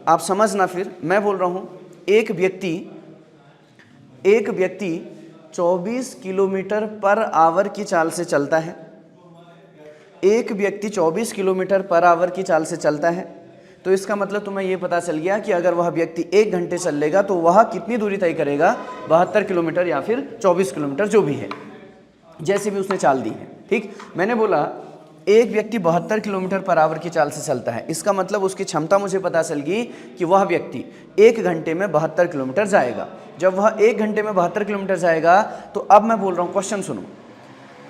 आप समझना, फिर मैं बोल रहा हूँ एक व्यक्ति 24 किलोमीटर पर आवर की चाल से चलता है। एक व्यक्ति 24 किलोमीटर पर आवर की चाल से चलता है, तो इसका मतलब तुम्हें ये पता चल गया कि अगर वह व्यक्ति 1 घंटे चल लेगा तो वह कितनी दूरी तय करेगा, 72 किलोमीटर या फिर 24 किलोमीटर, जो भी है, जैसे भी उसने चाल दी है। ठीक, मैंने बोला एक व्यक्ति 72 किलोमीटर पर आवर की चाल से चलता है, इसका मतलब उसकी क्षमता मुझे पता चल गई कि वह व्यक्ति 1 घंटे में 72 किलोमीटर जाएगा। जब वह 1 घंटे में 72 किलोमीटर जाएगा तो अब मैं बोल रहा हूँ, क्वेश्चन सुनो,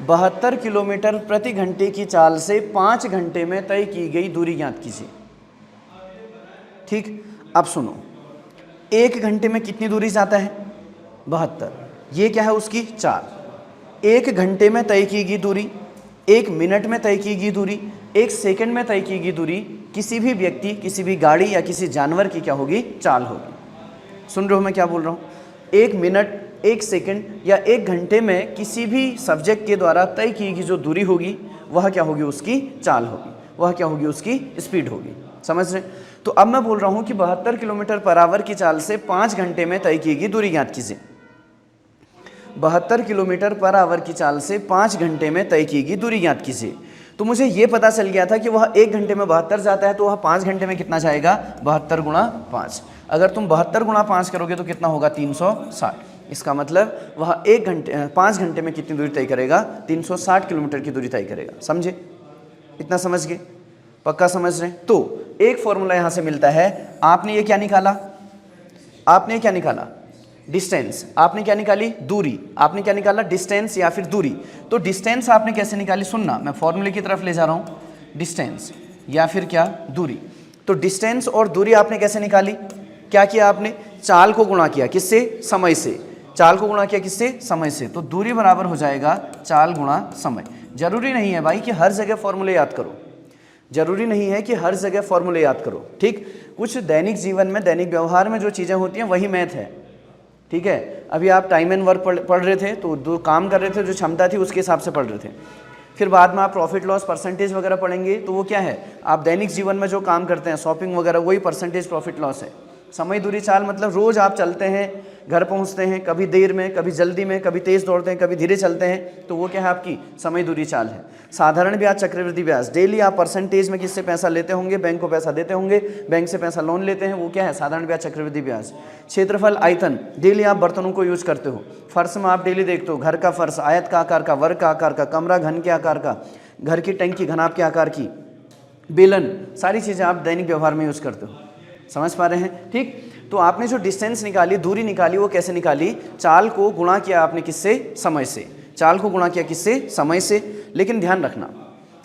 72 किलोमीटर प्रति घंटे की चाल से 5 घंटे में तय की गई दूरी ज्ञात कीजिए। ठीक, अब सुनो, 1 घंटे में कितनी दूरी जाता है, 72, ये क्या है उसकी चाल। 1 घंटे में तय की गई दूरी, 1 मिनट में तय की गई दूरी, 1 सेकंड में तय की गई दूरी किसी भी व्यक्ति, किसी भी गाड़ी या किसी जानवर की क्या होगी, चाल होगी। सुन रहे हो मैं क्या बोल रहा हूँ? 1 मिनट, 1 सेकंड या 1 घंटे में किसी भी सब्जेक्ट के द्वारा तय की गई जो दूरी होगी वह क्या होगी, उसकी चाल होगी, वह क्या होगी, उसकी स्पीड होगी। समझ रहे? तो अब मैं बोल रहा हूँ कि 72 किलोमीटर पर आवर की चाल से 5 घंटे में तय की गई दूरी ज्ञात कीजिए। 72 किलोमीटर पर आवर की चाल से 5 घंटे में तय की गई दूरी ज्ञात कीजिए। तो मुझे ये पता चल गया था कि वह 1 घंटे में 72 जाता है, तो वह 5 घंटे में कितना जाएगा, 72 गुणा 5। अगर तुम 72 गुणा 5 करोगे तो कितना होगा, 360। इसका मतलब वह 5 घंटे में कितनी दूरी तय करेगा, 360 किलोमीटर की दूरी तय करेगा। समझे? इतना समझ गए? पक्का समझ रहे हैं? तो एक फॉर्मूला यहाँ से मिलता है। आपने ये क्या निकाला, आपने क्या निकाला, डिस्टेंस। आपने क्या निकाली, दूरी। आपने क्या निकाला, डिस्टेंस या फिर दूरी। तो डिस्टेंस आपने कैसे निकाली, सुनना, मैं फॉर्मूले की तरफ ले जा रहा हूँ, डिस्टेंस या फिर क्या, दूरी। तो डिस्टेंस और दूरी आपने कैसे निकाली, क्या किया आपने, चाल को गुणा किया, किससे, समय से। चाल को गुणा किया किससे, समय से। तो दूरी बराबर हो जाएगा चाल गुणा समय। जरूरी नहीं है भाई कि हर जगह फॉर्मूले याद करो, जरूरी नहीं है कि हर जगह फॉर्मूले याद करो। ठीक, कुछ दैनिक जीवन में, दैनिक व्यवहार में जो चीज़ें होती हैं वही मैथ है। ठीक है, अभी आप टाइम एंड वर्क पढ़ रहे थे तो जो काम कर रहे थे, जो क्षमता थी उसके हिसाब से पढ़ रहे थे। फिर बाद में आप प्रॉफिट लॉस परसेंटेज वगैरह पढ़ेंगे तो वो क्या है, आप दैनिक जीवन में जो काम करते हैं, शॉपिंग वगैरह, वही परसेंटेज प्रॉफिट लॉस है। समय दूरी चाल मतलब रोज़ आप चलते हैं, घर पहुंचते हैं, कभी देर में, कभी जल्दी में, कभी तेज़ दौड़ते हैं, कभी धीरे चलते हैं, तो वो क्या है, आपकी समय दूरी चाल है। साधारण ब्याज, चक्रवृद्धि ब्याज, डेली आप परसेंटेज में किससे पैसा लेते होंगे, बैंक को पैसा देते होंगे, बैंक से पैसा लोन लेते हैं, वो क्या है, साधारण ब्याज, चक्रवृद्धि ब्याज। क्षेत्रफल, आयतन, डेली आप बर्तनों को यूज करते हो। फर्श में आप डेली देखते हो, घर का फर्श आयत का आकार का, वर्ग का आकार का, कमरा घन के आकार का, घर की टंकी घनाभ के आकार की, बेलन, सारी चीज़ें आप दैनिक व्यवहार में यूज करते हो। समझ पा रहे हैं? ठीक, तो आपने जो डिस्टेंस निकाली, दूरी निकाली, वो कैसे निकाली, चाल को गुणा किया आपने किससे, समय से। चाल को गुणा किया किससे, समय से। लेकिन ध्यान रखना,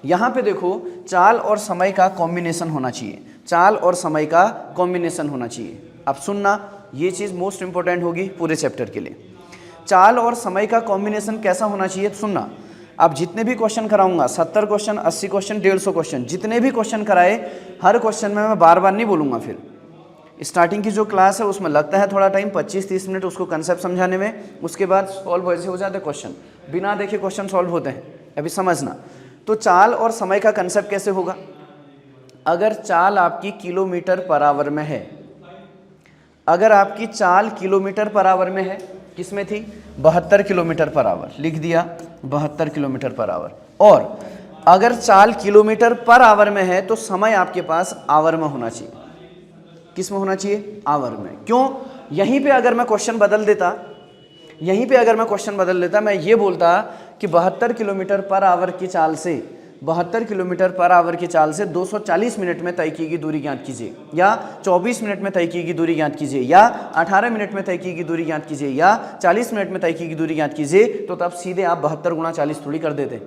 यहाँ पे देखो, चाल और समय का कॉम्बिनेशन होना चाहिए, चाल और समय का कॉम्बिनेशन होना चाहिए। अब सुनना, ये चीज़ मोस्ट इंपॉर्टेंट होगी पूरे चैप्टर के लिए। चाल और समय का कॉम्बिनेशन कैसा होना चाहिए, सुनना। अब जितने भी क्वेश्चन कराऊंगा, 70 क्वेश्चन, 80 क्वेश्चन, 150 क्वेश्चन, जितने भी क्वेश्चन कराए, हर क्वेश्चन में मैं बार बार नहीं बोलूँगा। फिर स्टार्टिंग की जो क्लास है उसमें लगता है थोड़ा टाइम, 25-30 मिनट उसको कंसेप्ट समझाने में, उसके बाद सॉल्व वैसे हो जाते हैं क्वेश्चन, बिना देखे क्वेश्चन सॉल्व होते हैं। अभी समझना, तो चाल और समय का कंसेप्ट कैसे होगा। अगर चाल आपकी किलोमीटर पर आवर में है, अगर आपकी चाल किलोमीटर पर आवर में है, किसमें थी, 72 किलोमीटर पर आवर, लिख दिया 72 किलोमीटर पर आवर। और अगर चाल किलोमीटर पर आवर में है तो समय आपके पास आवर में होना चाहिए। किस में होना चाहिए, आवर में। क्यों, यहीं पे अगर मैं क्वेश्चन बदल देता, यहीं पे अगर मैं क्वेश्चन बदल देता, मैं ये बोलता कि 72 किलोमीटर पर आवर की चाल से, 72 किलोमीटर पर आवर की चाल से 240 मिनट में तय की गई दूरी ज्ञात कीजिए, या 24 मिनट में तय की गई दूरी ज्ञात कीजिए, या 18 मिनट में तय की गई दूरी ज्ञात कीजिए, या 40 मिनट में तय की गई दूरी ज्ञात कीजिए, तो तब सीधे आप 72 गुणा 40 थोड़ी कर देते।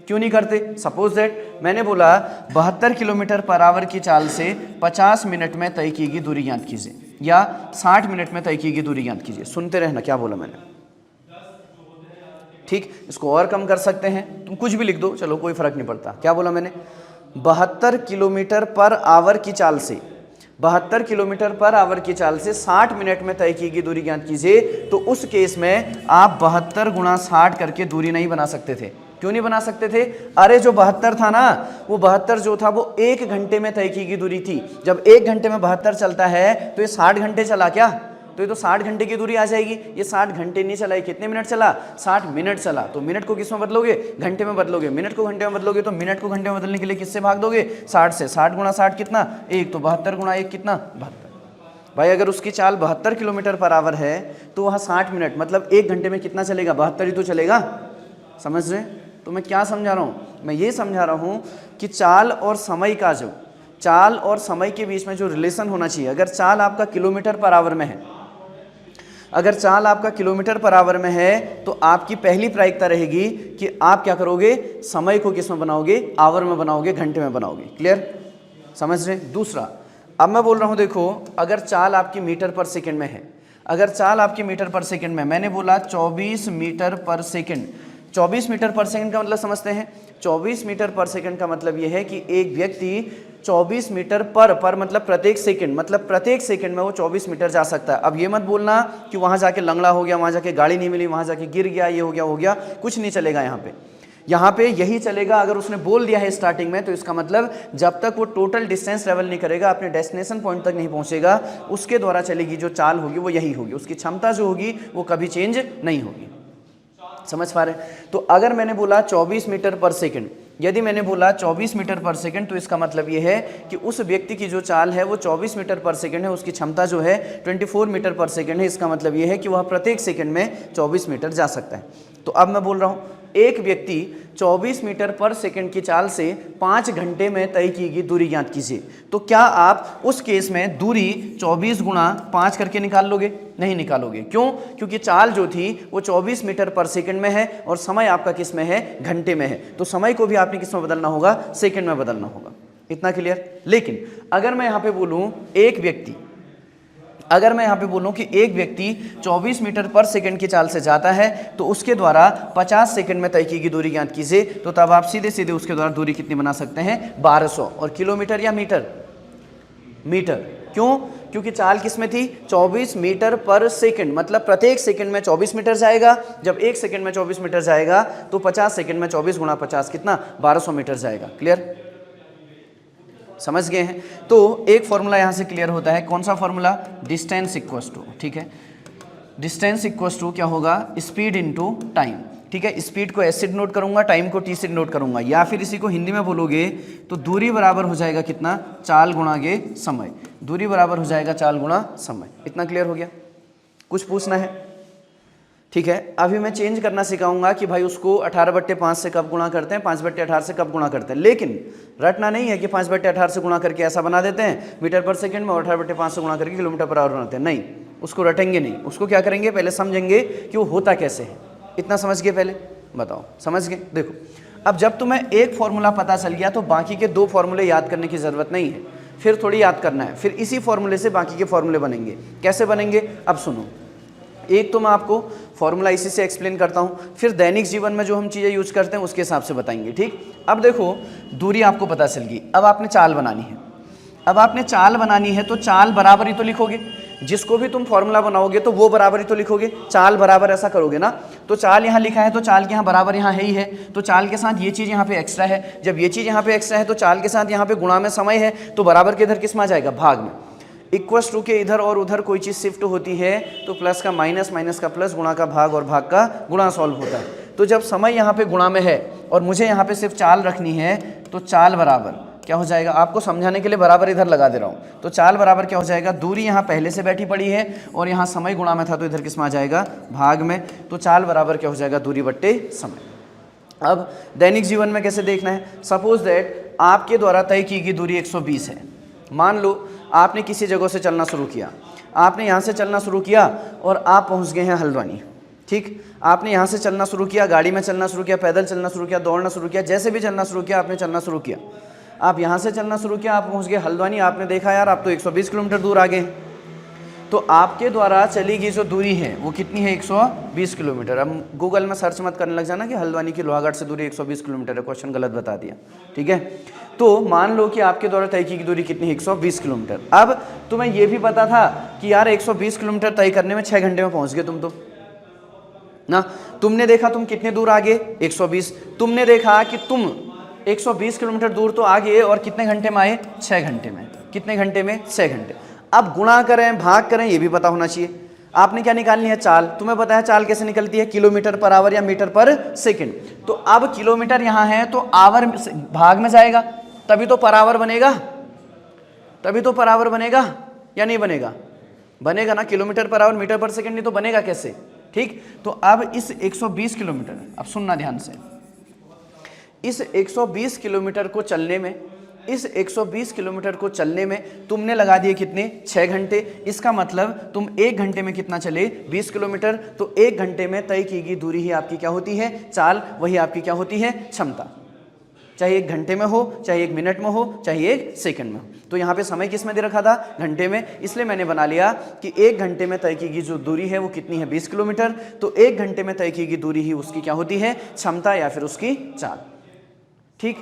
क्यों नहीं करते। सपोज दैट मैंने बोला 72 किलोमीटर पर आवर की चाल से 50 मिनट में तय की गई दूरी ज्ञात कीजिए, या 60 मिनट में तय की गई दूरी ज्ञात कीजिए। सुनते रहना क्या बोला मैंने, ठीक। इसको और कम कर सकते हैं, तुम कुछ भी लिख दो, चलो कोई फर्क नहीं पड़ता। क्या बोला मैंने, 72 किलोमीटर पर आवर की चाल से, 72 किलोमीटर पर आवर की चाल से 60 मिनट में तय की गई दूरी ज्ञात कीजिए। तो उस केस में आप 72 गुणा 60 करके दूरी नहीं बना सकते थे। क्यों नहीं बना सकते थे? अरे जो 72 था ना, वो 72 जो था वो 1 घंटे में तय की गई दूरी थी। जब 1 घंटे में 72 चलता है तो ये 60 घंटे चला क्या? तो ये तो 60 घंटे की दूरी आ जाएगी। ये 60 घंटे नहीं चला, ये कितने मिनट चला? 60 मिनट चला। तो मिनट को किस में बदलोगे? घंटे में बदलोगे। मिनट को घंटे में बदलोगे तो मिनट को घंटे में बदलने के लिए किससे भाग दोगे? 60 से। 60 गुणा 60 कितना? 1। तो 72 गुणा 1 कितना? 72। भाई अगर उसकी चाल 72 किलोमीटर पर आवर है तो वहाँ 60 मिनट मतलब 1 घंटे में कितना चलेगा? 72 ही तो चलेगा। समझ रहे? तो मैं क्या समझा रहा हूँ? मैं ये समझा रहा हूँ कि चाल और समय का चाल और समय के बीच में जो रिलेशन होना चाहिए, अगर चाल आपका किलोमीटर पर आवर में है, अगर चाल आपका किलोमीटर पर आवर में है तो आपकी पहली प्रायिकता रहेगी कि आप क्या करोगे? समय को किस में बनाओगे? आवर में बनाओगे, घंटे में बनाओगे। क्लियर? समझ रहे? दूसरा, अब मैं बोल रहा हूँ देखो, अगर चाल आपकी मीटर पर सेकंड में है, अगर चाल आपकी मीटर पर सेकंड में, मैंने बोला 24 मीटर पर सेकंड। 24 मीटर पर सेकंड का मतलब समझते हैं? 24 मीटर पर सेकंड का मतलब यह है कि एक व्यक्ति 24 मीटर पर मतलब प्रत्येक सेकंड, मतलब प्रत्येक सेकंड में वो 24 मीटर जा सकता है। अब ये मत बोलना कि वहाँ जाके लंगड़ा हो गया, वहाँ जाके गाड़ी नहीं मिली, वहाँ जाके गिर गया, ये हो गया, कुछ नहीं चलेगा यहाँ पे यही चलेगा। अगर उसने बोल दिया है स्टार्टिंग में तो इसका मतलब जब तक वो टोटल डिस्टेंस ट्रेवल नहीं करेगा, अपने डेस्टिनेशन पॉइंट तक नहीं पहुँचेगा, उसके द्वारा चलेगी जो चाल होगी वो यही होगी। उसकी क्षमता जो होगी वो कभी चेंज नहीं होगी। समझ पा रहे? तो अगर मैंने बोला 24 मीटर पर सेकंड, यदि मैंने बोला 24 मीटर पर सेकंड तो इसका मतलब ये है कि उस व्यक्ति की जो चाल है वो 24 मीटर पर सेकंड है, उसकी क्षमता जो है 24 मीटर पर सेकंड है। इसका मतलब ये है कि वह प्रत्येक सेकंड में 24 मीटर जा सकता है। तो अब मैं बोल रहा हूँ एक व्यक्ति 24 मीटर पर सेकंड की चाल से 5 घंटे में तय की गई दूरी ज्ञात कीजिए। तो क्या आप उस केस में दूरी 24 गुणा 5 करके निकाल लोगे? नहीं निकालोगे। क्यों? क्योंकि चाल जो थी वो 24 मीटर पर सेकंड में है और समय आपका किस में है? घंटे में है। तो समय को भी आपने किस में बदलना होगा? सेकंड में बदलना होगा। इतना क्लियर? लेकिन अगर मैं यहाँ पे बोलूँ एक व्यक्ति, अगर मैं यहाँ पे बोलूँ कि एक व्यक्ति 24 मीटर पर सेकंड की चाल से जाता है तो उसके द्वारा 50 सेकंड में तय की गई दूरी ज्ञात कीजिए, तो तब आप सीधे सीधे उसके द्वारा दूरी कितनी बना सकते हैं? 1200। और किलोमीटर या मीटर? मीटर। क्यों? क्योंकि चाल किस में थी? 24 मीटर पर सेकंड, मतलब प्रत्येक सेकंड में 24 मीटर जाएगा। जब एक सेकंड में 24 मीटर जाएगा तो 50 सेकंड में 24 गुणा 50 कितना? 1200 मीटर जाएगा। क्लियर? समझ गए हैं? तो एक फॉर्मूला यहाँ से क्लियर होता है। कौन सा फॉर्मूला? डिस्टेंस इक्वल्स टू, ठीक है, डिस्टेंस इक्वल्स टू क्या होगा? Speed into time. ठीक है, स्पीड को एस से डिनोट करूंगा, टाइम को टी से डिनोट करूंगा, या फिर इसी को हिंदी में बोलोगे तो दूरी बराबर हो जाएगा कितना? चाल गुणा गे समय। दूरी बराबर हो जाएगा चाल गुणा समय। इतना क्लियर हो गया? कुछ पूछना है? ठीक है, अभी मैं चेंज करना सिखाऊंगा कि भाई उसको 18/5 से कब गुणा करते हैं, 5/18 से कब गुणा करते हैं। लेकिन रटना नहीं है कि 5/18 से गुणा करके ऐसा बना देते हैं मीटर पर सेकंड में और 18/5 से गुणा करके किलोमीटर पर आवर बनाते हैं। नहीं, उसको रटेंगे नहीं। उसको क्या करेंगे? पहले समझेंगे कि वो होता कैसे है। इतना समझ गए? पहले बताओ, समझ गए? देखो, अब जब तुम्हें एक फॉर्मूला पता चल गया तो बाकी के 2 फॉर्मूले याद करने की ज़रूरत नहीं है, फिर थोड़ी याद करना है। फिर इसी फॉर्मूले से बाकी के फॉर्मूले बनेंगे। कैसे बनेंगे? अब सुनो, एक तो मैं आपको फॉर्मूला इसी से एक्सप्लेन करता हूँ, फिर दैनिक जीवन में जो हम चीज़ें यूज करते हैं उसके हिसाब से बताएंगे। ठीक? अब देखो, दूरी आपको पता चल गई, अब आपने चाल बनानी है। अब आपने चाल बनानी है तो चाल बराबर ही तो लिखोगे। जिसको भी तुम फॉर्मूला बनाओगे तो वो बराबर ही तो लिखोगे। चाल बराबर ऐसा करोगे ना, तो चाल यहाँ लिखा है तो चाल के यहाँ बराबर यहाँ है ही है, तो चाल के साथ ये चीज़ यहाँ पे एक्स्ट्रा है। जब ये चीज़ यहाँ पे एक्स्ट्रा है तो चाल के साथ यहाँ पे गुणा में समय है, तो बराबर के इधर किस में आ जाएगा? भाग में। इक्वल्स टू के इधर और उधर कोई चीज़ शिफ्ट होती है तो प्लस का माइनस, माइनस का प्लस, गुणा का भाग और भाग का गुणा सॉल्व होता है। तो जब समय यहाँ पे गुणा में है और मुझे यहाँ पे सिर्फ चाल रखनी है तो चाल बराबर क्या हो जाएगा? आपको समझाने के लिए बराबर इधर लगा दे रहा हूँ। तो चाल बराबर क्या हो जाएगा? दूरी यहाँ पहले से बैठी पड़ी है और यहाँ समय गुणा में था तो इधर किस में आ जाएगा? भाग में। तो चाल बराबर क्या हो जाएगा? दूरी बट्टे समय। अब दैनिक जीवन में कैसे देखना है? सपोज दैट आपके द्वारा तय की गई दूरी 120 है। मान लो आपने किसी जगह से चलना शुरू किया, आपने यहाँ से चलना शुरू किया और आप पहुँच गए हैं हल्द्वानी। ठीक, आपने यहाँ से चलना शुरू किया, गाड़ी में चलना शुरू किया, पैदल चलना शुरू किया, दौड़ना शुरू किया, जैसे भी चलना शुरू किया आपने चलना शुरू किया। आप यहाँ से चलना शुरू किया, आप पहुँच गए हल्द्वानी, आपने देखा यार आप तो 120 किलोमीटर दूर आ गए। तो आपके द्वारा चली गई जो दूरी है वो कितनी है? 120 किलोमीटर। अब गूगल में सर्च मत करने लग जाना कि हल्द्वानी की लोहागढ़ से दूरी 120 किलोमीटर है, क्वेश्चन गलत बता दिया। ठीक है, तो मान लो कि आपके द्वारा तय की दूरी कितनी है? 120 किलोमीटर। अब तुम्हें ये भी पता था कि यार 120 किलोमीटर तय करने में 6 घंटे में पहुंच गए तुम, तो ना। तुमने देखा तुम कितने दूर आगे, 120। तुमने देखा कि तुम 120 किलोमीटर दूर तो आगे और कितने घंटे में आए, 6 घंटे में। कितने घंटे में, 6 घंटे। अब गुणा करें, भाग करें, ये भी पता होना चाहिए। आपने क्या निकालनी है, चाल। तुम्हें पता है चाल कैसे निकलती है, किलोमीटर पर आवर या मीटर पर सेकंड। तो अब किलोमीटर यहां है तो आवर भाग में जाएगा, तभी तो पर आवर बनेगा, तभी तो पर आवर बनेगा या नहीं बनेगा, बनेगा ना। किलोमीटर पर आवर मीटर पर सेकंड नहीं तो बनेगा कैसे, ठीक। तो अब इस 120 किलोमीटर, अब सुनना ध्यान से, इस 120 किलोमीटर को चलने में, इस 120 किलोमीटर को चलने में तुमने लगा दिए कितने, 6 घंटे। इसका मतलब तुम 1 घंटे में कितना चले, 20 किलोमीटर। तो 1 घंटे में तय की गई दूरी ही आपकी क्या होती है, चाल, वही आपकी क्या होती है, क्षमता। चाहे 1 घंटे में हो, चाहे 1 मिनट में हो, चाहे 1 सेकंड में हो। तो यहाँ पे समय किस में दे रखा था, घंटे में, इसलिए मैंने बना लिया कि 1 घंटे में तय की गई जो दूरी है वो कितनी है, 20 किलोमीटर। तो 1 घंटे में तय की गई दूरी ही उसकी क्या होती है, क्षमता या फिर उसकी चाल। ठीक,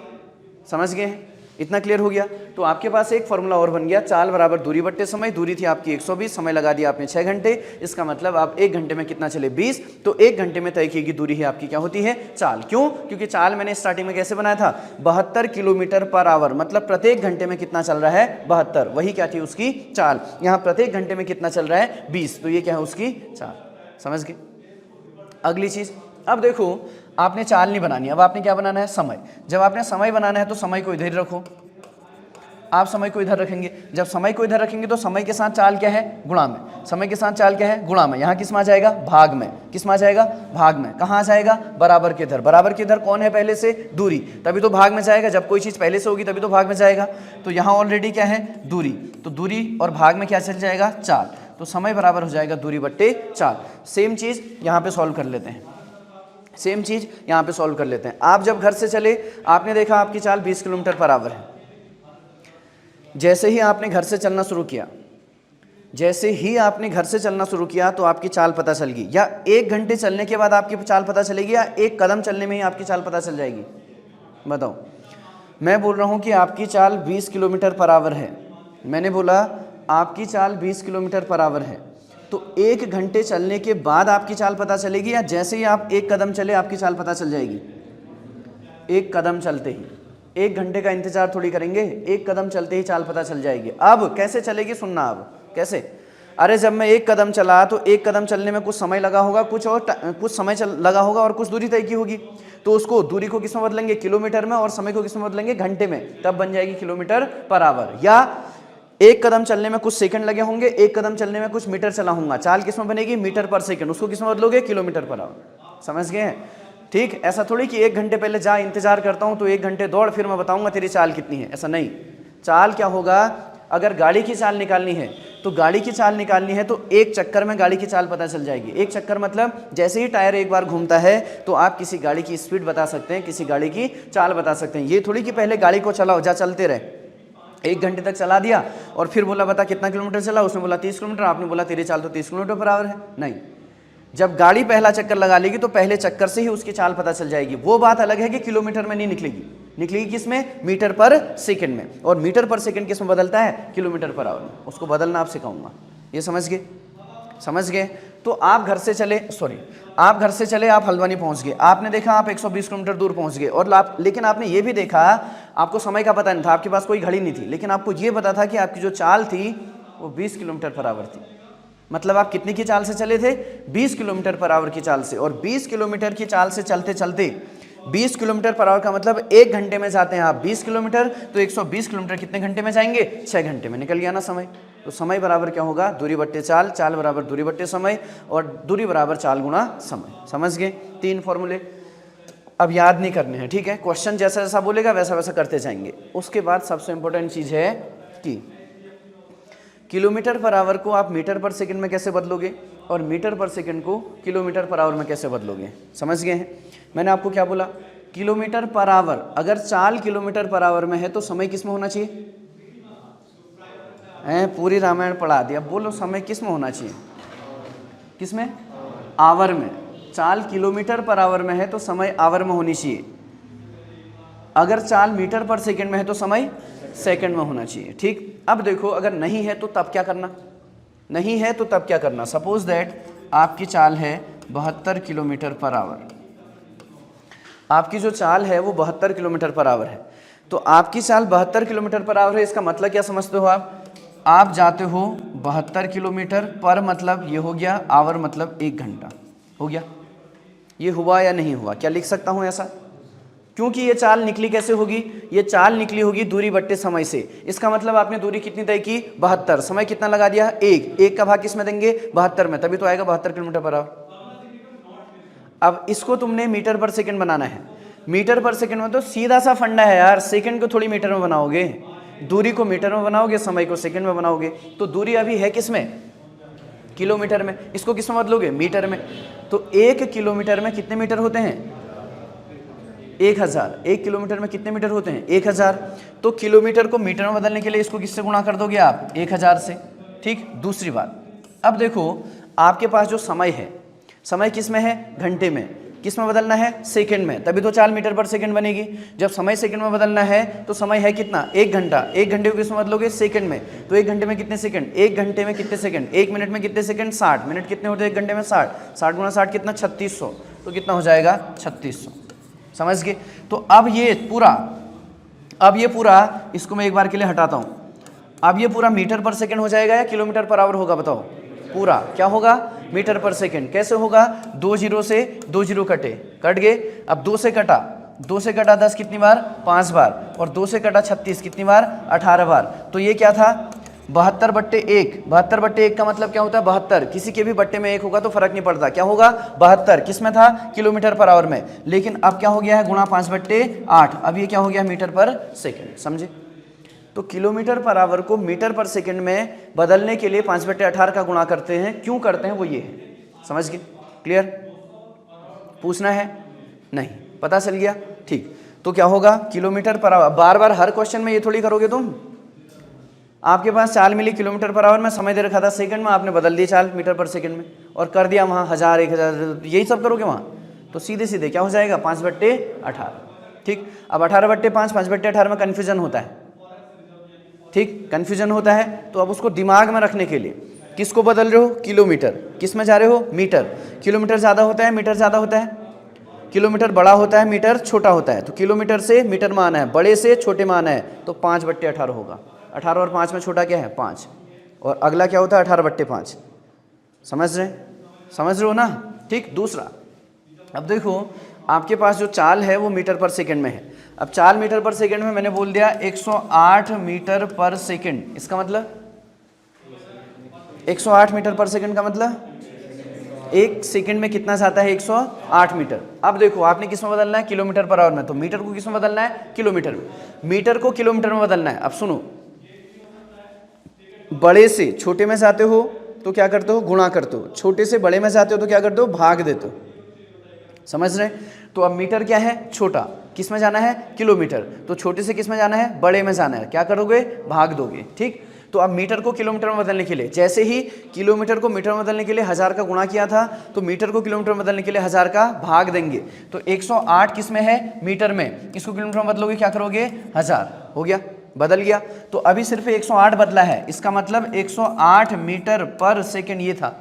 समझ गए, इतना क्लियर हो गया। तो आपके पास एक फॉर्मूला और बन गया, चाल बराबर दूरी बट्टे समय। दूरी थी आपकी 120, समय लगा दिया आपने 6 घंटे। इसका मतलब आप 1 घंटे में कितना चले, 20। तो 1 घंटे में तय की गई दूरी है आपकी क्या होती है, चाल। क्यों, क्योंकि चाल मैंने स्टार्टिंग में कैसे बनाया था, 72 किलोमीटर पर आवर, मतलब प्रत्येक घंटे में कितना चल रहा है, 72, वही क्या थी उसकी चाल। यहाँ प्रत्येक घंटे में कितना चल रहा है, 20, तो ये क्या है उसकी चाल। समझ गए। अगली चीज, अब देखो आपने चाल नहीं बनानी, अब आपने क्या बनाना है, समय। जब आपने समय बनाना है तो समय को इधर रखो, आप समय को इधर रखेंगे। जब समय को इधर रखेंगे तो समय के साथ चाल क्या है, गुणा में। समय के साथ चाल क्या है, गुणा में। यहाँ किस में आ जाएगा, भाग में। किस में आ जाएगा, भाग में। कहाँ आ जाएगा, बराबर के इधर। बराबर के इधर कौन है पहले से, दूरी, तभी तो भाग में जाएगा। जब कोई चीज़ पहले से होगी तभी तो भाग में जाएगा। तो यहाँ ऑलरेडी क्या है, दूरी, तो दूरी और भाग में क्या चल जाएगा, चाल। तो समय बराबर हो जाएगा दूरी बट्टे चाल। सेम चीज़ यहाँ पे सॉल्व कर लेते हैं, सेम चीज़ यहाँ पे सॉल्व कर लेते हैं। आप जब घर से चले, आपने देखा आपकी चाल 20 किलोमीटर पर आवर है। जैसे ही आपने घर से चलना शुरू किया, जैसे ही आपने घर से चलना शुरू किया तो आपकी चाल पता चल गई, या 1 घंटे चलने के बाद आपकी चाल पता चलेगी, या 1 कदम चलने में ही आपकी चाल पता चल जाएगी, बताओ। मैं बोल रहा हूँ कि आपकी चाल 20 किलोमीटर पर आवर है। मैंने बोला आपकी चाल 20 किलोमीटर पर आवर है, तो 1 घंटे चलने के बाद आपकी चाल पता चलेगी, या जैसे ही आप 1 कदम चले आपकी चाल पता चल जाएगी। 1 कदम चलते ही, 1 घंटे का इंतजार थोड़ी करेंगे, 1 कदम चलते ही चाल पता चल जाएगी। अब कैसे चलेगी, सुनना। अब कैसे, अरे जब मैं 1 कदम चला तो 1 कदम चलने में कुछ समय लगा होगा, कुछ समय लगा होगा और कुछ दूरी तय की होगी। तो उसको, दूरी को किस में बदलेंगे, किलोमीटर में, और समय को किस में बदलेंगे, घंटे में, तब बन जाएगी किलोमीटर पर आवर। या 1 कदम चलने में कुछ सेकंड लगे होंगे, 1 कदम चलने में कुछ मीटर चला होगा, चाल किस में बनेगी, मीटर पर सेकंड, उसको किस में बदलोगे, किलोमीटर पर आवर। समझ गए हैं। ठीक, ऐसा थोड़ी कि 1 घंटे पहले जा, इंतजार करता हूं तो 1 घंटे दौड़, फिर मैं बताऊंगा तेरी चाल कितनी है, ऐसा नहीं। चाल क्या होगा, अगर गाड़ी की चाल निकालनी है तो गाड़ी की चाल निकालनी है तो 1 चक्कर में गाड़ी की चाल पता चल जाएगी। 1 चक्कर मतलब जैसे ही टायर एक बार घूमता है तो आप किसी गाड़ी की स्पीड बता सकते हैं, किसी गाड़ी की चाल बता सकते हैं। ये थोड़ी कि पहले गाड़ी को चलाओ, जा चलते रहे, 1 घंटे तक चला दिया और फिर बोला बता कितना किलोमीटर चला, उसने बोला 30 किलोमीटर, आपने बोला तेरी चाल तो 30 किलोमीटर पर आवर है। नहीं, जब गाड़ी पहला चक्कर लगा लेगी तो पहले चक्कर से ही उसकी चाल पता चल जाएगी। वो बात अलग है कि किलोमीटर में नहीं निकलेगी, निकलेगी किस में, मीटर पर सेकंड में। और मीटर पर सेकंड किस में बदलता है, किलोमीटर पर आवर में। उसको बदलना आप सिखाऊंगा, ये समझ गए, समझ गए। तो आप घर से चले, आप घर से चले, आप हल्द्वानी पहुंच गए, आपने देखा आप 120 किलोमीटर दूर पहुंच गए, और लेकिन आपने ये भी देखा, आपको समय का पता नहीं था, आपके पास कोई घड़ी नहीं थी, लेकिन आपको ये पता था कि आपकी जो चाल थी वो 20 किलोमीटर पर आवर थी। मतलब आप कितनी की चाल से चले थे, 20 किलोमीटर पर आवर की चाल से। और 20 किलोमीटर की चाल से चलते चलते, 20 किलोमीटर पर आवर का मतलब 1 घंटे में जाते हैं आप 20 किलोमीटर, तो 120 किलोमीटर कितने घंटे में जाएंगे, 6 घंटे में। निकल गया ना समय। तो समय बराबर क्या होगा, दूरी बट्टे चाल, चाल बराबर दूरी बट्टे समय, और दूरी बराबर चाल गुणा समय। समझ गए 3 फॉर्मूले। अब याद नहीं करने हैं, ठीक है। क्वेश्चन जैसा जैसा बोलेगा वैसा वैसा करते जाएंगे। उसके बाद सबसे इंपॉर्टेंट चीज़ है कि किलोमीटर पर आवर को आप मीटर पर सेकंड में कैसे बदलोगे, और मीटर पर सेकंड को किलोमीटर पर आवर में कैसे बदलोगे। समझ गए हैं। मैंने आपको क्या बोला, किलोमीटर पर आवर, अगर चाल किलोमीटर पर आवर में है तो समय किस में होना चाहिए, पूरी रामायण पढ़ा दी। अब बोलो समय किस में होना चाहिए, किस में, आवर में। चाल किलोमीटर पर आवर में है तो समय आवर में होनी चाहिए। अगर चाल मीटर पर सेकंड में है तो समय सेकंड में होना चाहिए। ठीक। अब देखो अगर नहीं है तो तब क्या करना, नहीं है तो तब क्या करना। सपोज दैट आपकी चाल है 72 किलोमीटर पर आवर। आपकी जो चाल है वो 72 किलोमीटर पर आवर है। तो आपकी चाल 72 किलोमीटर पर आवर है, इसका मतलब क्या समझते हो आप जाते हो 72 किलोमीटर पर, मतलब ये हो गया, आवर मतलब 1 घंटा हो गया। ये हुआ या नहीं हुआ? क्या लिख सकता हूँ ऐसा? क्योंकि ये चाल निकली कैसे होगी? ये चाल निकली होगी दूरी बट्टे समय से। इसका मतलब आपने दूरी कितनी तय की? 72। समय कितना लगा दिया? 1 का भाग किस में देंगे? 72 में, तभी तो आएगा 72 किलोमीटर पर आवर। अब इसको तुमने मीटर पर सेकंड बनाना है। मीटर पर सेकंड में तो सीधा सा फंडा है यार, सेकंड को थोड़ी मीटर में बनाओगे, दूरी को मीटर में बनाओगे, समय को सेकंड में बनाओगे। तो दूरी अभी है किस में? किलोमीटर में। इसको किस में बदलोगे? मीटर में। तो 1 किलोमीटर में कितने मीटर होते हैं? 1000। 1 किलोमीटर में कितने मीटर होते हैं? 1000। तो किलोमीटर को मीटर में बदलने के लिए इसको किससे गुणा कर दोगे आप? 1000 से। ठीक। दूसरी बात, अब देखो आपके पास जो समय है, समय किस में है? घंटे में। किस में बदलना है? सेकंड में, तभी तो चाल मीटर पर सेकंड बनेगी। जब समय सेकंड में बदलना है तो समय है कितना? 1 घंटा। 1 घंटे को किस में बदलोगे? सेकंड में। तो 1 घंटे में कितने सेकंड? 1 घंटे में कितने सेकंड? 1 मिनट में कितने सेकंड? 60 मिनट। कितने होते हैं 1 घंटे में? 60। 60 गुणा 60 कितना? 3600। तो कितना हो जाएगा? 3600। समझ गए? तो अब ये पूरा इसको मैं एक बार के लिए हटाता हूँ। अब ये पूरा मीटर पर सेकंड हो जाएगा या किलोमीटर पर आवर होगा? बताओ। पूरा क्या होगा? मीटर पर सेकंड। कैसे होगा? 2 जीरो से 2 जीरो कट गए। अब 2 से कटा 10 कितनी बार? 5 बार। और 2 से कटा 36 कितनी बार? 18 बार। तो ये क्या था? 72/1। 72/1 का मतलब क्या होता है? 72। किसी के भी बट्टे में 1 होगा तो फर्क नहीं पड़ता, क्या होगा? 72। किस में था? किलोमीटर पर आवर में। लेकिन अब क्या हो गया है? गुणा 5/8। अब ये क्या हो गया? मीटर पर सेकंड। समझे? तो किलोमीटर पर आवर को मीटर पर सेकंड में बदलने के लिए 5/18 का गुणा करते हैं। क्यों करते हैं वो ये है। समझ गए? क्लियर? पूछना है? नहीं, पता चल गया? ठीक। तो क्या होगा? Kilometre per hour. बार बार हर क्वेश्चन में ये थोड़ी करोगे तुम। आपके पास चाल मिली किलोमीटर पर आवर में, समय दे रखा था सेकंड में, आपने बदल दी चाल मीटर पर सेकंड में और कर दिया वहाँ 1000, 1000, यही सब करोगे वहाँ। तो सीधे सीधे क्या हो जाएगा? 5/18। ठीक। अब 18/5, 5/18 में कन्फ्यूजन होता है। ठीक, कन्फ्यूजन होता है। तो अब उसको दिमाग में रखने के लिए किसको बदल रहे हो? किलोमीटर। किस में जा रहे हो? मीटर। किलोमीटर ज़्यादा होता है, मीटर ज़्यादा होता है? किलोमीटर बड़ा होता है, मीटर छोटा होता है। तो किलोमीटर से मीटर में आना है, बड़े से छोटे में आना है, तो 5/18 होगा। 18 और 5 में छोटा क्या है? 5। और अगला क्या होता है? 18/5। समझ रहे हो ना? ठीक। दूसरा, अब देखो आपके पास जो चाल है वो मीटर पर सेकंड में है। अब चाल मीटर पर सेकंड में मैंने बोल दिया 108 मीटर पर सेकंड। इसका मतलब 108 मीटर पर सेकंड का मतलब 1 सेकंड में कितना जाता है? 108 मीटर। अब देखो आपने किस में बदलना है? किलोमीटर पर आवर में। तो मीटर को किस में बदलना है? किलोमीटर में। मीटर को किलोमीटर में बदलना है। अब सुनो, बड़े से छोटे में जाते हो तो क्या करते हो? गुणा करते हो। छोटे से बड़े में जाते हो तो क्या करते हो? भाग देते हो। समझ रहे? तो अब मीटर क्या है? छोटा। किस में जाना है? किलोमीटर। तो छोटे से किस में जाना है? बड़े में जाना है। क्या करोगे? भाग दोगे। ठीक। तो अब मीटर को किलोमीटर में बदलने के लिए, जैसे ही किलोमीटर को मीटर में बदलने के लिए 1000 का गुणा किया था, तो मीटर को किलोमीटर में बदलने के लिए 1000 का भाग देंगे। तो 108 किस में है? मीटर में। इसको किलोमीटर में बदलोगे, क्या करोगे? 1000। हो गया, बदल गया। तो अभी सिर्फ 108 बदला है, इसका मतलब 108 मीटर पर सेकंड ये था।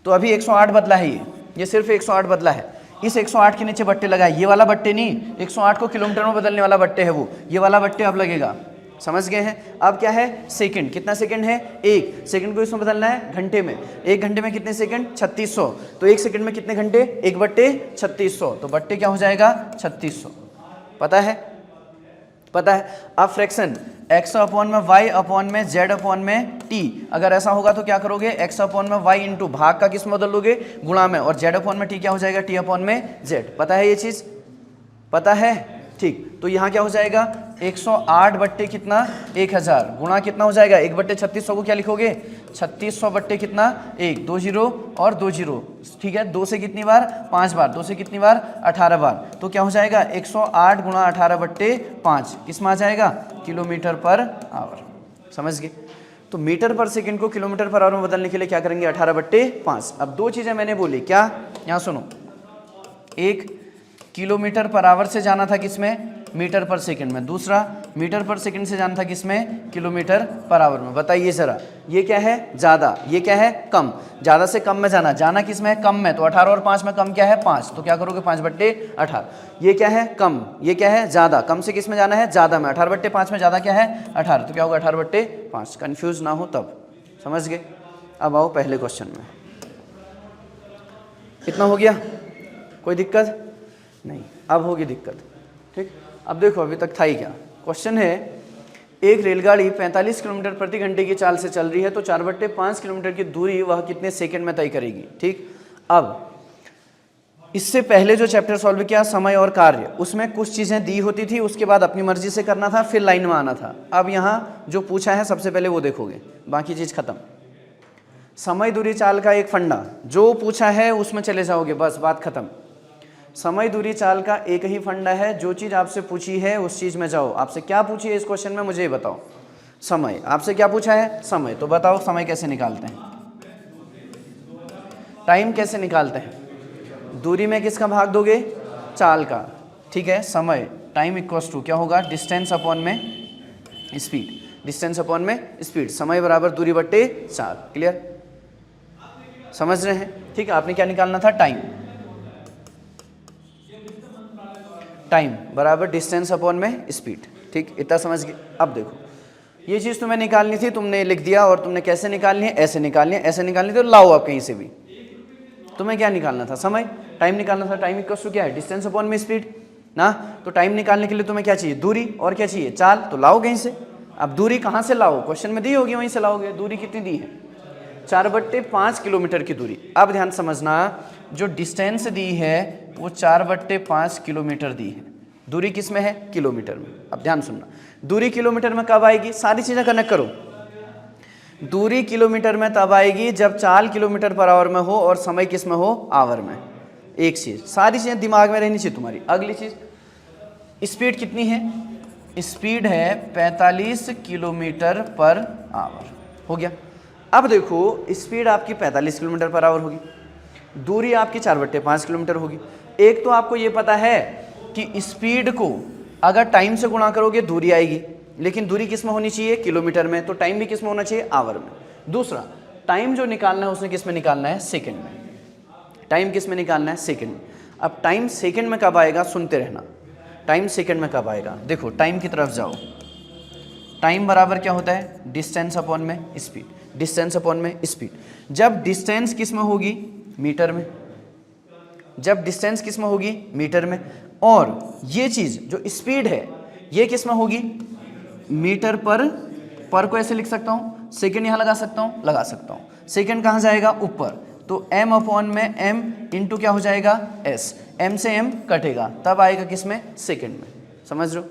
तो अभी 108 बदला है, ये सिर्फ 108 बदला है। इस 108 के नीचे बट्टे लगाए, ये वाला बट्टे नहीं, 108 को किलोमीटर में बदलने वाला बट्टे है वो, ये वाला बट्टे अब लगेगा। समझ गए हैं? अब क्या है? सेकंड। कितना सेकंड है? 1 सेकंड को इसमें बदलना है घंटे में। 1 घंटे में कितने सेकंड? 3600। तो 1 सेकंड में कितने घंटे? 1/3600। तो बट्टे क्या हो जाएगा? 3600। पता है? अब फ्रैक्शन x अपॉन में y अपॉन में z अपॉन में t, अगर ऐसा होगा तो क्या करोगे? x अपॉन में y इंटू भाग का किस में बदल लोगे? गुणा में। और z अपॉन में t क्या हो जाएगा? t अपॉन में z। पता है ये चीज? पता है? ठीक। तो यहाँ क्या हो जाएगा? 108 बट्टे कितना? 1000 गुणा कितना हो जाएगा? 1/3600 को क्या लिखोगे? 3600 बट्टे कितना? 1, 2 जीरो और 2 जीरो। ठीक है। 2 से कितनी बार? 5 बार। 2 से कितनी बार? 18 बार। तो क्या हो जाएगा? 108 गुणा 18/5 किस में आ जाएगा? Kilometre per hour. समझ गए? तो मीटर पर सेकंड को किलोमीटर पर आवर में बदलने के लिए क्या करेंगे? 18/5। अब 2 चीज़ें मैंने बोली, क्या? यहाँ सुनो, एक किलोमीटर पर आवर से जाना था किसमें, मीटर पर सेकंड में। दूसरा मीटर पर सेकंड से जाना था किसमें, किलोमीटर पर आवर में। बताइए जरा, ये क्या है, ज़्यादा, ये क्या है, कम। ज़्यादा से कम में जाना, जाना किस में है, कम में, तो 18 और 5 में कम क्या है, 5, तो क्या करोगे 5/18। ये क्या है, कम, ये क्या है, ज़्यादा, कम से किस में जाना है, ज़्यादा में, 18/5 में ज़्यादा क्या है, 18, तो क्या होगा 18/5। कन्फ्यूज ना हो तब, समझ गए। अब आओ पहले क्वेश्चन में, कितना हो गया, कोई दिक्कत नहीं, अब होगी दिक्कत, ठीक। अब देखो अभी तक था ही क्या, क्वेश्चन है एक रेलगाड़ी 45 किलोमीटर प्रति घंटे की चाल से चल रही है, तो 4/5 किलोमीटर की दूरी वह कितने सेकंड में तय करेगी, ठीक। अब इससे पहले जो चैप्टर सॉल्व किया समय और कार्य, उसमें कुछ चीज़ें दी होती थी, उसके बाद अपनी मर्जी से करना था, फिर लाइन में आना था। अब यहाँ जो पूछा है सबसे पहले वो देखोगे, बाकी चीज़ खत्म। समय दूरी चाल का एक फंडा जो पूछा है उसमें चले जाओगे, बस बात खत्म। समय दूरी चाल का एक ही फंडा है, जो चीज़ आपसे पूछी है उस चीज़ में जाओ। आपसे क्या पूछी है इस क्वेश्चन में, मुझे बताओ। समय, आपसे क्या पूछा है, समय, तो बताओ समय कैसे निकालते हैं, टाइम कैसे निकालते हैं। दूरी में किसका भाग दोगे, चाल का, ठीक है। समय टाइम इक्वल्स टू क्या होगा, डिस्टेंस अपॉन में स्पीड, डिस्टेंस अपॉन में स्पीड, समय बराबर दूरी बट्टे चाल। क्लियर, समझ रहे हैं, ठीक है। आपने क्या निकालना था, टाइम, टाइम बराबर डिस्टेंस अपॉन में स्पीड, ठीक, इतना समझ गए। अब देखो ये चीज़ तुम्हें निकालनी थी, तुमने लिख दिया, और तुमने कैसे निकालनी है, ऐसे निकालनी है, ऐसे निकालनी थी, तो लाओ आप कहीं से भी। तुम्हें क्या निकालना था, समय, टाइम निकालना था। टाइम इक्वल्स टू क्या है, डिस्टेंस अपॉन में स्पीड ना। तो टाइम निकालने के लिए तुम्हें क्या चाहिए, दूरी, और क्या चाहिए, चाल, तो लाओ कहीं से। अब दूरी कहाँ से लाओ, क्वेश्चन में दी होगी, वहीं से लाओगे। दूरी कितनी दी है, 4/5 किलोमीटर की दूरी। अब ध्यान समझना, जो डिस्टेंस दी है वो 4/5 किलोमीटर दी है, दूरी किस में है, किलोमीटर में। अब ध्यान सुनना, दूरी किलोमीटर में कब आएगी, सारी चीज़ें कनेक्ट करो। दूरी किलोमीटर में तब आएगी जब चाल किलोमीटर पर आवर में हो और समय किस में हो, आवर में। एक चीज़, सारी चीज़ें दिमाग में रहनी चाहिए तुम्हारी। अगली चीज़, स्पीड कितनी है, स्पीड है 45 किलोमीटर पर आवर, हो गया। अब देखो स्पीड आपकी 45 किलोमीटर पर आवर होगी, दूरी आपकी 4/5 किलोमीटर होगी। एक तो आपको ये पता है कि स्पीड को अगर टाइम से गुणा करोगे दूरी आएगी, लेकिन दूरी किस में होनी चाहिए, किलोमीटर में, तो टाइम भी किस में होना चाहिए, आवर में। दूसरा, टाइम जो निकालना है उसने किस में निकालना है, सेकंड में। टाइम किस में निकालना है, सेकंड में। अब टाइम सेकंड में कब आएगा, सुनते रहना, टाइम सेकंड में कब आएगा। देखो टाइम की तरफ जाओ, टाइम बराबर क्या होता है, डिस्टेंस अपॉन में स्पीड, डिस्टेंस अपॉन में स्पीड। जब डिस्टेंस किस में होगी, मीटर में, जब डिस्टेंस किस में होगी, मीटर में, और ये चीज़ जो स्पीड है ये किस में होगी, मीटर पर को ऐसे लिख सकता हूँ, सेकंड यहाँ लगा सकता हूँ, लगा सकता हूँ। सेकंड कहाँ जाएगा, ऊपर, तो m अपॉन में m इंटू क्या हो जाएगा, s, m से m कटेगा, तब आएगा किस में, सेकंड में। समझ रहे हो,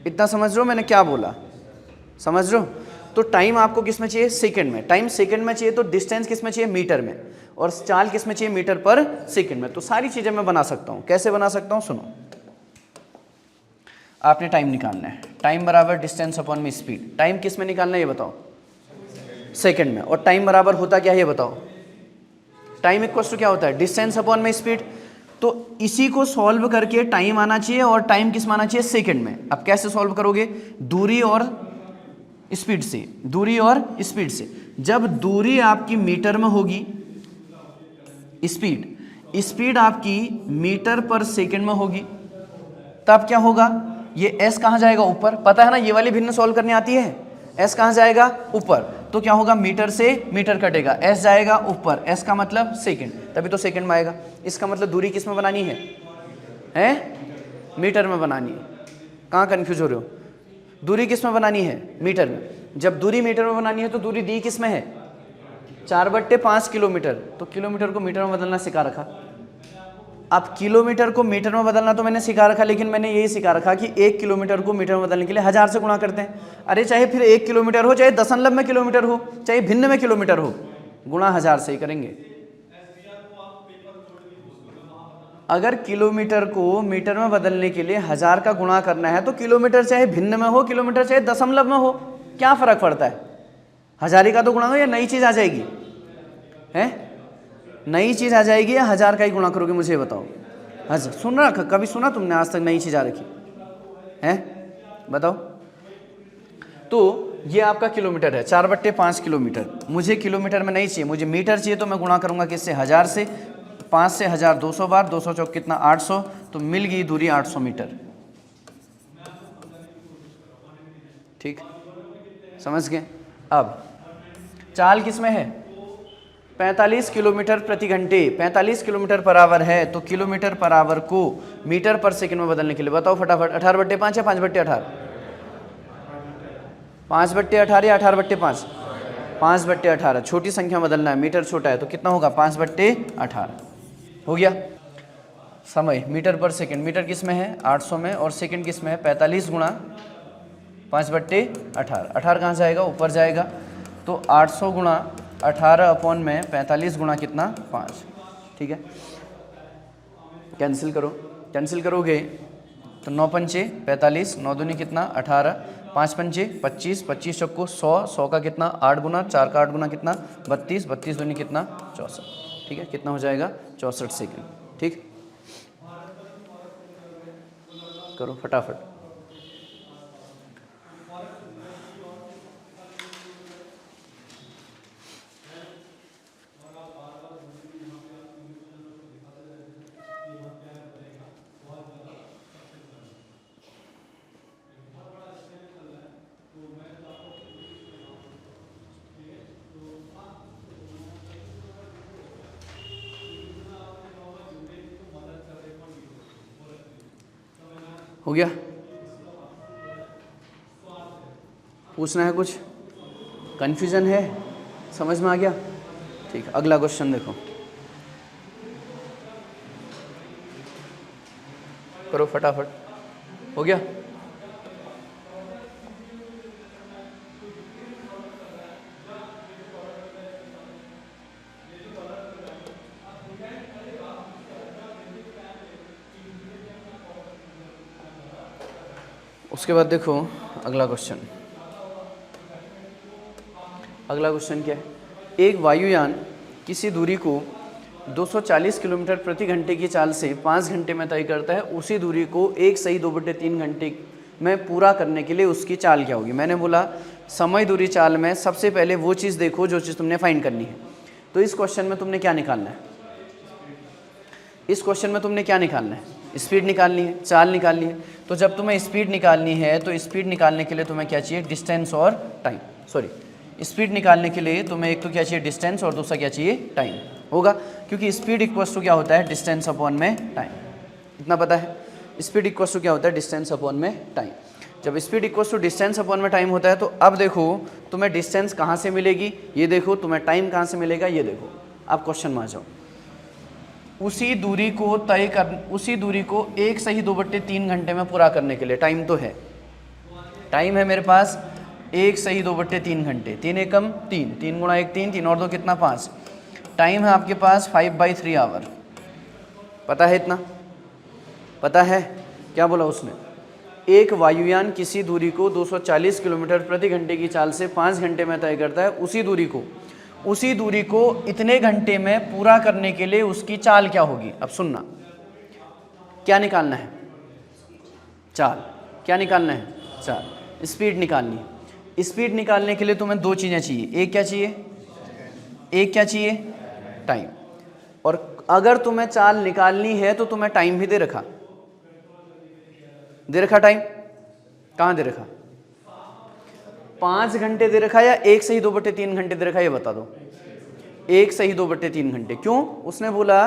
इतना समझ रहे हो मैंने क्या बोला, समझ रहे हो। तो टाइम आपको किस में चाहिए, सेकंड में। टाइम सेकंड में चाहिए तो डिस्टेंस किस में चाहिए, मीटर में, और चाल किस में चाहिए, मीटर पर सेकंड में। तो सारी चीज़ें मैं बना सकता हूँ। कैसे बना सकता हूँ, सुनो। आपने टाइम निकालना है, टाइम बराबर डिस्टेंस अपॉन में स्पीड। टाइम किस में निकालना है ये बताओ, सेकंड में। और टाइम बराबर होता क्या है ये बताओ, टाइम इक्वल्स टू क्या होता है, डिस्टेंस अपॉन में स्पीड। तो इसी को सॉल्व करके टाइम आना चाहिए, और टाइम किस में आना चाहिए, सेकंड में। अब कैसे सॉल्व करोगे, दूरी और स्पीड से, दूरी और स्पीड से। जब दूरी आपकी मीटर में होगी, स्पीड आपकी मीटर पर सेकंड में होगी, तब क्या होगा, ये s कहाँ जाएगा, ऊपर। पता है ना, ये वाली भिन्न सॉल्व करनी आती है। s कहाँ जाएगा, ऊपर, तो क्या होगा, मीटर से मीटर कटेगा, s जाएगा ऊपर, s का मतलब सेकंड, तभी तो सेकंड में आएगा। इसका मतलब दूरी किस में बनानी है मीटर में बनानी है। कहाँ कन्फ्यूज हो रहे हो, दूरी किस में बनानी है, मीटर में। जब दूरी मीटर में बनानी है तो दूरी दी किस में है, 4/5 किलोमीटर। तो किलोमीटर को मीटर में बदलना सिखा रखा। अब किलोमीटर को मीटर में बदलना तो मैंने सिखा रखा, लेकिन मैंने यही सिखा रखा कि 1 किलोमीटर को मीटर में बदलने के लिए 1000 से गुणा करते हैं। अरे चाहे फिर 1 किलोमीटर हो, चाहे दशमलव में किलोमीटर हो, चाहे भिन्न में किलोमीटर हो, गुणा 1000 से ही करेंगे। अगर किलोमीटर को मीटर में बदलने के लिए 1000 का गुणा करना है तो किलोमीटर चाहे भिन्न में हो, किलोमीटर चाहे दशमलव में हो, क्या फर्क पड़ता है। 1000 का तो गुणा हो या नई चीज आ जाएगी, है नई चीज़ आ जाएगी या 1000 का ही गुणा करोगे, मुझे बताओ। अच्छा सुना, कभी सुना तुमने आज तक नई चीज़ आ रखी है? बताओ। तो ये आपका किलोमीटर है, 4/5 किलोमीटर। मुझे किलोमीटर में नहीं चाहिए, मुझे मीटर चाहिए, तो मैं गुणा करूंगा किससे? 1000 से। 5 से 1000 200 बार, 200 चौक कितना? 800। तो मिल गई दूरी 800 मीटर। ठीक, समझ गए? अब चाल किस में है? 45 किलोमीटर प्रति घंटे, 45 किलोमीटर पर आवर है, तो किलोमीटर पर आवर को मीटर पर सेकंड में बदलने के लिए बताओ फटाफट। 18/5 या 5/18? 5/18 या 18/5? 5/18। छोटी संख्या बदलना है, मीटर छोटा है, तो कितना होगा? 5/18। हो गया। समय मीटर पर सेकंड, मीटर किस में है? 800 में, और सेकंड किस में है? 45 गुणा 5/18। 18 कहाँ जाएगा? ऊपर जाएगा। तो 800 गुणा 18 अपॉन में 45 गुणा कितना? 5। ठीक है, कैंसिल करो। कैंसिल करोगे तो 9 पंचे 45, 9 दूनी कितना? 18, 5 पंचे 25, 25 चौको 100, 100 का कितना? 8 गुना, 4 का 8 गुना कितना? 32, 32 दूनी कितना? 64। ठीक है, कितना हो जाएगा? 64 सेकंड। ठीक, करो फटाफट। हो गया? पूछना है कुछ? कन्फ्यूजन है? समझ में आ गया? ठीक है, अगला क्वेश्चन देखो, करो फटाफट। हो गया? उसके बाद देखो अगला क्वेश्चन। अगला क्वेश्चन क्या है? एक वायुयान किसी दूरी को 240 किलोमीटर प्रति घंटे की चाल से 5 घंटे में तय करता है। उसी दूरी को 1 सही 2/3 घंटे में पूरा करने के लिए उसकी चाल क्या होगी? मैंने बोला समय दूरी चाल में सबसे पहले वो चीज़ देखो जो चीज़ तुमने फाइंड करनी है। तो इस क्वेश्चन में तुमने क्या निकालना है? इस क्वेश्चन में तुमने क्या निकालना है? स्पीड निकालनी है, चाल निकालनी है। तो जब तुम्हें स्पीड निकालनी है तो स्पीड निकालने के लिए तुम्हें क्या चाहिए? डिस्टेंस और टाइम। सॉरी, स्पीड निकालने के लिए तुम्हें एक तो क्या चाहिए? डिस्टेंस, और दूसरा क्या चाहिए? टाइम होगा, क्योंकि स्पीड इक्वल्स टू क्या होता है? डिस्टेंस अपॉन में टाइम। इतना पता है? स्पीड इक्वल्स टू क्या होता है? डिस्टेंस अपॉन में टाइम। जब speed equals to distance upon में टाइम होता है, तो अब देखो तुम्हें डिस्टेंस कहाँ से मिलेगी, ये देखो, तुम्हें टाइम कहाँ से मिलेगा, ये देखो। आप क्वेश्चन में आ जाओ। उसी दूरी को 1 सही 2/3 घंटे में पूरा करने के लिए टाइम तो है, टाइम है मेरे पास 1 सही 2/3 घंटे। 3 एकम 3, 3 गुणा 1 3, 3 और 2 कितना? 5। टाइम है आपके पास 5/3 आवर। पता है इतना? पता है? क्या बोला उसने? एक वायुयान किसी दूरी को 240 किलोमीटर प्रति घंटे की चाल से 5 घंटे में तय करता है। उसी दूरी को इतने घंटे में पूरा करने के लिए उसकी चाल क्या होगी? अब सुनना, क्या निकालना है? चाल। क्या निकालना है? चाल। स्पीड निकालनी है। स्पीड निकालने के लिए तुम्हें दो चीज़ें चाहिए। एक क्या चाहिए? एक क्या चाहिए? टाइम। और अगर तुम्हें चाल निकालनी है तो तुम्हें टाइम भी दे रखा टाइम। कहाँ दे रखा? 5 घंटे दे रखा या 1 सही 2/3 घंटे दे रखा? ये बता दो। 1 सही 2/3 घंटे। क्यों? उसने बोला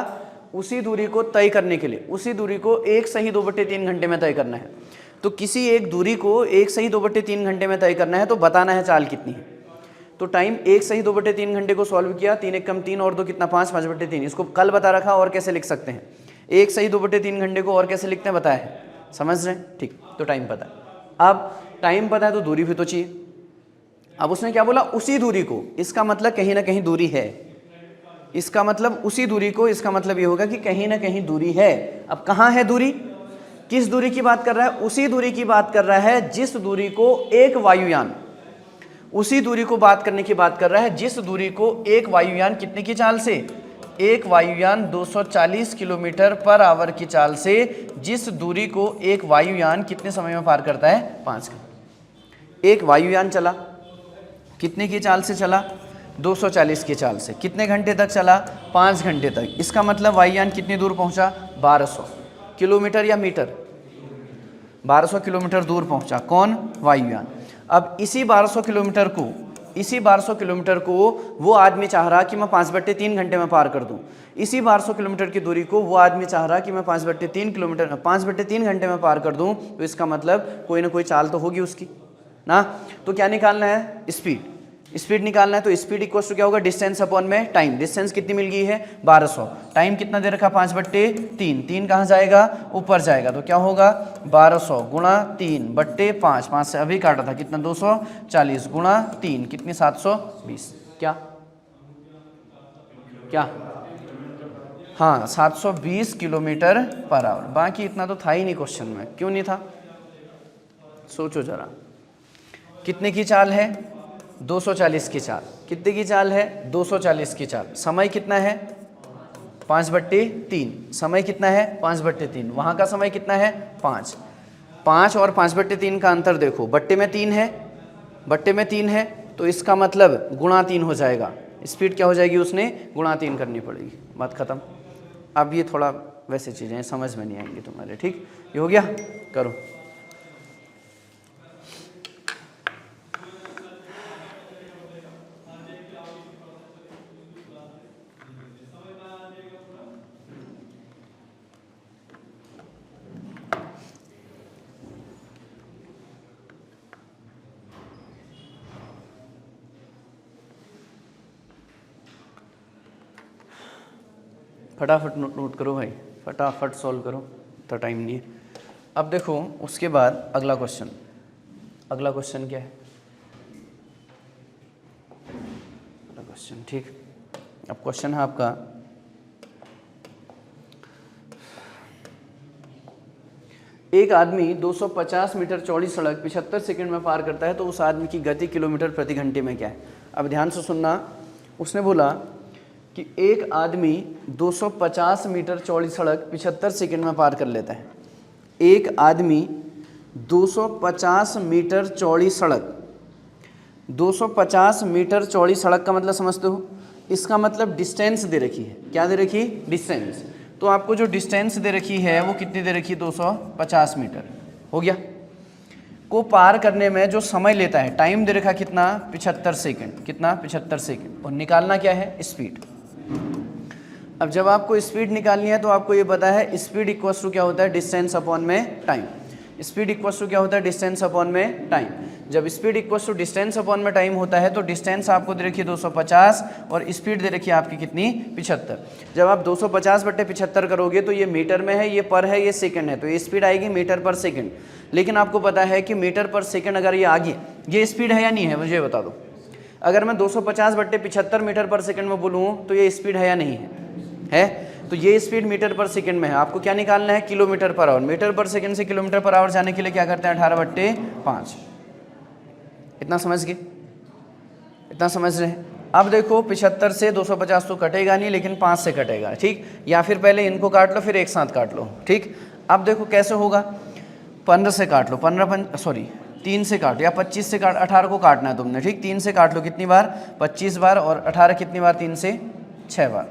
उसी दूरी को तय करने के लिए, उसी दूरी को 1 सही 2/3 घंटे में तय करना है। तो किसी एक दूरी को 1 सही 2/3 घंटे में तय करना है तो बताना है चाल कितनी है। तो टाइम 1 सही 2/3 घंटे को सॉल्व किया, 3 एक कम 3 और 2 कितना? 5, 5/3। इसको कल बता रखा, और कैसे लिख सकते हैं? 1 सही 2/3 घंटे को और कैसे लिखते हैं बताया है? समझ रहे हैं? ठीक, तो टाइम पता है। अब टाइम पता है तो दूरी भी तो चाहिए। अब उसने क्या बोला? उसी दूरी को। इसका मतलब कहीं ना कहीं दूरी है। इसका मतलब उसी दूरी को, इसका मतलब ये होगा कि कहीं ना कहीं दूरी है। अब कहाँ है दूरी? किस दूरी की बात कर रहा है? उसी दूरी की बात कर रहा है जिस दूरी को एक वायुयान, उसी दूरी को बात करने की बात कर रहा है जिस दूरी को एक वायुयान कितने की चाल से? एक वायुयान 240 किलोमीटर पर आवर की चाल से जिस दूरी को एक वायुयान कितने समय में पार करता है? 5 घंटे। एक वायुयान चला, कितने की चाल से चला? 240 की चाल से। कितने घंटे तक चला? 5 घंटे तक। इसका मतलब वायुयान कितनी दूर पहुंचा? 1200 किलोमीटर या मीटर? 1200 किलोमीटर दूर पहुंचा। कौन? वायुयान। अब इसी 1200 किलोमीटर को वो आदमी चाह रहा कि मैं 5/3 घंटे में पार कर दूं। इसी 1200 किलोमीटर की दूरी को वो आदमी चाह रहा कि मैं 5/3 घंटे में पार कर दूं। तो इसका मतलब कोई ना कोई चाल तो होगी उसकी ना। तो क्या निकालना है? स्पीड निकालना है। तो स्पीड इक्वल टू क्या होगा? डिस्टेंस अपॉन में टाइम। डिस्टेंस कितनी मिल गई है? 1200। टाइम कितना दे रखा? 5/3। 3 कहाँ जाएगा? ऊपर जाएगा। तो क्या होगा? 1200 गुणा 3/5। 5 से अभी काटा था, कितना? 240 गुणा 3 कितनी? 720। क्या हाँ, 720 किलोमीटर पर आवर। बाकी इतना तो था ही नहीं क्वेश्चन में। क्यों नहीं था? सोचो जरा। कितने की चाल है? 240 की चाल। कितने की चाल है? 240 की चाल। समय कितना है? 5/3। समय कितना है? 5/3। वहाँ का समय कितना है? 5 और 5/3 का अंतर देखो। बट्टे में 3 है तो इसका मतलब गुणा 3 हो जाएगा। स्पीड क्या हो जाएगी? उसने गुणा 3 करनी पड़ेगी। बात खत्म। अब ये थोड़ा वैसे चीज़ें समझ में नहीं आएंगी तुम्हारे। ठीक, ये हो गया। करो। फटाफट नोट करो भाई, फटाफट सॉल्व करो, तो टाइम नहीं है। अब देखो उसके बाद अगला क्वेश्चन क्या है? अगला क्वेश्चन, ठीक। अब क्वेश्चन है आपका, एक आदमी 250 मीटर चौड़ी सड़क 75 सेकंड में पार करता है तो उस आदमी की गति किलोमीटर प्रति घंटे में क्या है? अब ध्यान से सुनना। उसने बोला कि एक आदमी 250 मीटर चौड़ी सड़क 75 सेकंड में पार कर लेता है। एक आदमी 250 मीटर चौड़ी सड़क, 250 मीटर चौड़ी सड़क का मतलब समझते हो? इसका मतलब डिस्टेंस दे रखी है। क्या दे रखी? डिस्टेंस। तो आपको जो डिस्टेंस दे रखी है वो कितनी दे रखी है? 250 मीटर। हो गया। को पार करने में जो समय लेता है, टाइम दे रखा कितना? 75 सेकंड। कितना? 75 सेकंड। और निकालना क्या है? स्पीड। अब जब आपको स्पीड निकालनी है तो आपको ये पता है स्पीड इक्वल टू क्या होता है? डिस्टेंस अपॉन में टाइम। स्पीड इक्वल टू क्या होता है? डिस्टेंस अपॉन में टाइम। जब speed equal to distance upon में टाइम होता है तो डिस्टेंस आपको दे रखी है 250 और स्पीड दे रखी है आपकी कितनी? 75। जब आप 250/75 करोगे तो ये मीटर में है, ये पर है, ये सेकंड है, तो ये स्पीड आएगी मीटर पर सेकंड। लेकिन आपको पता है कि मीटर पर सेकंड अगर ये आ गई, ये स्पीड है या नहीं है? मुझे बता दो। अगर मैं 250/75 मीटर पर सेकंड में बोलूँ तो ये स्पीड है या नहीं है? तो ये स्पीड मीटर पर सेकंड में है। आपको क्या निकालना है? Kilometre per hour. मीटर पर सेकंड से किलोमीटर पर आवर जाने के लिए क्या करते हैं? 18/5। इतना समझ गए? इतना समझ रहे हैं? अब देखो 75 से 250 तो कटेगा नहीं, लेकिन 5 से कटेगा, ठीक। या फिर पहले इनको काट लो फिर एक साथ काट लो, ठीक। अब देखो कैसे होगा, 15 से काट लो, 3 से काटो, या 25 से काट, 18 को काटना है तुमने, ठीक। 3 से काट लो कितनी बार? 25 बार, और 18 कितनी बार? 3 से 6 बार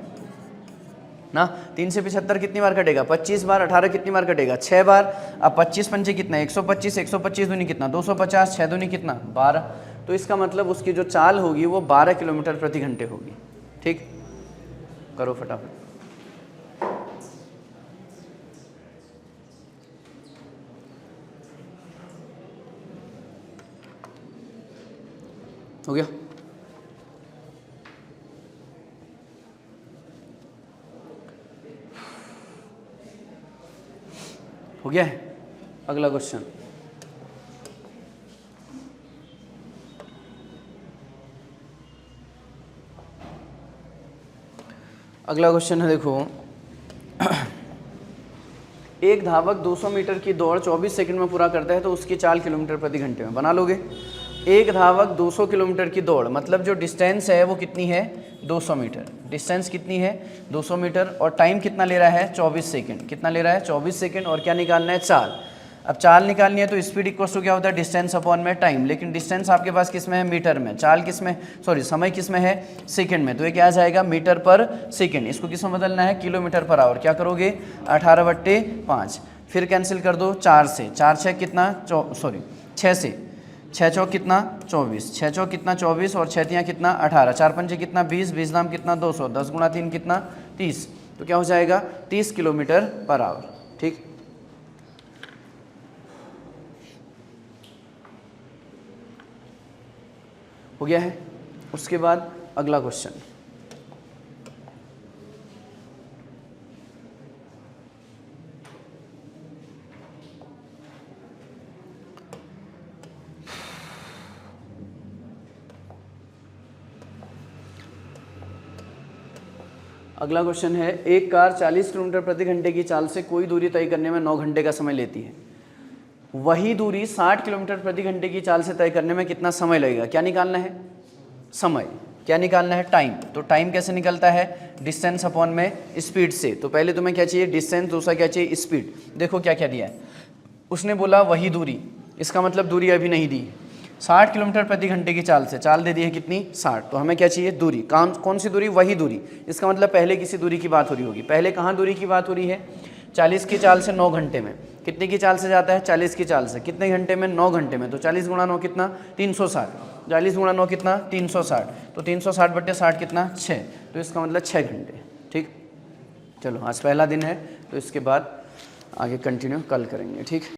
ना। 3 से 75 कितनी बार कटेगा? 25 बार। 18 कितनी बार कटेगा? 6 बार। अब 25 पंचे कितना? 125, 125 दूनी कितना? 250, 6 दूनी कितना? 12। तो इसका मतलब उसकी जो चाल होगी वो 12 किलोमीटर प्रति घंटे होगी, ठीक। करो फटाफट। हो गया? हो गया है? अगला क्वेश्चन, अगला क्वेश्चन है, देखो। एक धावक 200 मीटर की दौड़ 24 सेकंड में पूरा करता है तो उसकी चाल किलोमीटर प्रति घंटे में बना लोगे। एक धावक 200 किलोमीटर की दौड़, मतलब जो डिस्टेंस है वो कितनी है 200 मीटर। डिस्टेंस कितनी है 200 मीटर और टाइम कितना ले रहा है 24 सेकंड। कितना ले रहा है 24 सेकंड। और क्या निकालना है चाल। अब चाल निकालनी है तो स्पीड इक्वल्स टू क्या होता है डिस्टेंस अपॉन में टाइम। लेकिन डिस्टेंस आपके पास किस में है मीटर में, चाल किस में, सॉरी समय किस में है सेकंड में। तो ये क्या आ जाएगा मीटर पर सेकंड। इसको किस में बदलना है किलोमीटर पर आवर। क्या करोगे 18/5। फिर कैंसिल कर दो 4 से, 4 6 कितना 6 से, 6 चौक कितना 24, 6 चौक कितना 24 और 6 तियाँ कितना 18, 4 पंजे कितना 20, 20 दाम कितना 200, 10 गुणा 3 कितना 30। तो क्या हो जाएगा 30 किलोमीटर पर आवर। ठीक, हो गया है। उसके बाद अगला क्वेश्चन, अगला क्वेश्चन है एक कार 40 किलोमीटर प्रति घंटे की चाल से कोई दूरी तय करने में 9 घंटे का समय लेती है। वही दूरी 60 किलोमीटर प्रति घंटे की चाल से तय करने में कितना समय लगेगा। क्या निकालना है समय, क्या निकालना है टाइम। तो टाइम कैसे निकलता है डिस्टेंस अपॉन में स्पीड से। तो पहले तुम्हें क्या चाहिए डिस्टेंस, दूसरा क्या चाहिए स्पीड। देखो क्या क्या दिया है, उसने बोला वही दूरी, इसका मतलब दूरी अभी नहीं दी। 60 किलोमीटर प्रति घंटे की चाल से, चाल दे दी है कितनी 60। तो हमें क्या चाहिए दूरी, कौन सी दूरी वही दूरी। इसका मतलब पहले किसी दूरी की बात हो रही होगी। पहले कहाँ दूरी की बात हो रही है 40 की चाल से 9 घंटे में। कितने की चाल से जाता है 40 की चाल से, कितने घंटे में 9 घंटे में। तो 40 गुणा 9 कितना 360, 40 गुणा 9 कितना 360। तो 360/60 कितना 6। तो इसका मतलब 6 घंटे। ठीक, चलो आज पहला दिन है तो इसके बाद आगे कंटिन्यू कल करेंगे। ठीक।